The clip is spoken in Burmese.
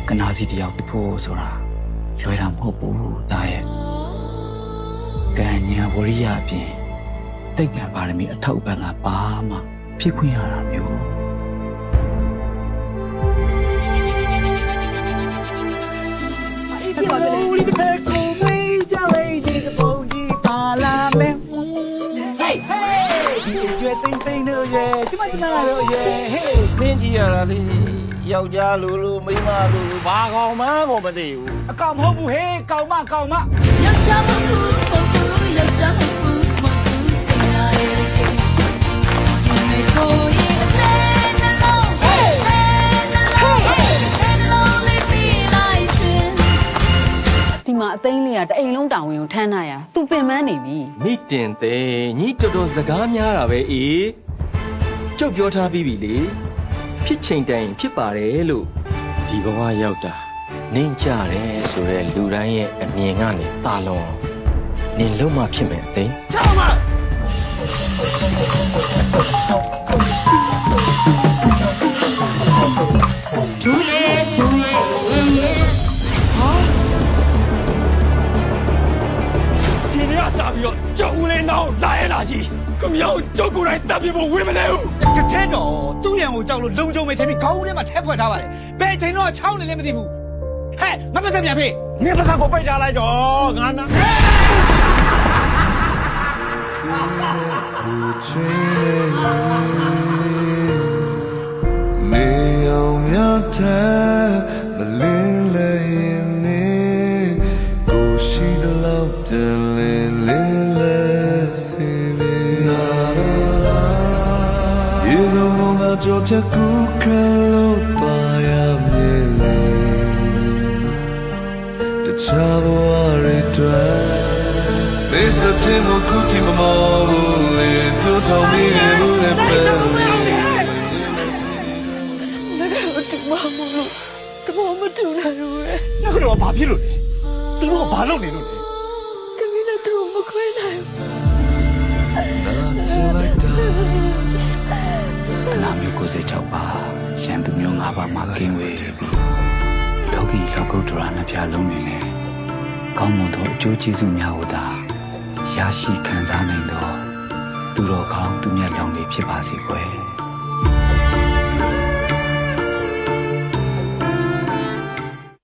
ကနာစီတယောက်တဖို့ဆိုတာလွယ်တာမဟုတ်ဘူးဒါရဲ့ကံညာဝရိယအပြင်တိတ်ကံပါရမီအထောက်အပံ့ကဘာမှဖြစ်ခွင့်ရတာမျိုးဦးလေးတဲ့ကိုမေးကြလေးဒီကပုံကြီးပါလာမယ်ဟေးဒီကျွဲသိမ့်သိမ့်တို့ရဲ့ကျမလာတော့ရဲ့ဟေးမင်းကြီးရတာလေယောက်ျားလူမိန်းမလူဘာကောင်မှကိုမသိဘူးအကောင်မဟုတ်ဘူးဟေးကောင်မယောက်ျားမဟုတ်ဘူးယောက်ျားမဟုတ်ဘူးမဟုတ်ဘူးစိတ်နာရဲ့ဒီမေကိုရဲ့အလဲနှလုံးဟေးလေးပြီးလိုက်ရှင်ဒီမှာအသိန်းလေးကတအိမ်လုံးတောင်ဝင်ကိုထမ်းထားရသူပင်ပန်းနေပြီမိတင်သေးညီတော်တော်စကားများတာပဲအေးကျုပ်ပြောထားပြီးပြီလေဖြစ်ချိန်တိုင်ဖြစ်ပါတယ်လို့ဒီဘဝရောက်တာနင်းကြတယ်ဆိုတော့လူတိုင်းရဲ့အမြင်ကနေတာလွန်နင်လုံးမဖြစ်မယ်အသိချောင်းမဒူရဲ့ဒီနေ့အစားပြီးတော့ကြောက်ဦးလေးနောက်လာရလာကြီးခမောင်ကြောက်ကိုယ်တိုင်တပ်ပြဖို့ဝင်မလဲဘူးတထဲတော့သူ့ရံကိုကြောက်လို့လုံကြုံမယ်ထင်ပြီးခေါင်းထဲမှာထဲဖွက်ထားပါတယ်ဘယ်ချိန်တော့ချောင်းနေလည်းမသိဘူးဟဲ့ငါပတ်သက်ပြန်ဖေးနင်ပတ်သက်ကိုပိတ်ထားလိုက်တော့ငါနာမေအောင်မြတ်တဲ့မလင်းလဲရင်နေကိုရှိတဲ့လောက်ပြန်လဲလဲစေနာရေလုံးကကြောပြကူကလို့ပါရမြေလေတခြားဘဝတွေတွေ့မေစချင်ကိုခုတီမမောဘူးလေပြောထောင်မိနေဘူးလေပဲမတူနိုင်ဘူးလေငါကတော့ဘာဖြစ်လို့လဲသူတို့ကဘာလုပ်နေလို့လဲကမင်းလည်းသူ့မခွဲနိုင်ဘူးအနာမျိုး96ပါရန်သူမျိုး5ပါးမှာကင်းဝေးလောကီလောကုတ္တရာနှစ်ဖြာလုံးနေလဲကောင်းမွန်သောအကျိုးကျေးဇူးများကိုသာရရှိခံစားနိုင်သောသူတော်ကောင်းသူမြတ်လောင်တွေဖြစ်ပါစေကွယ်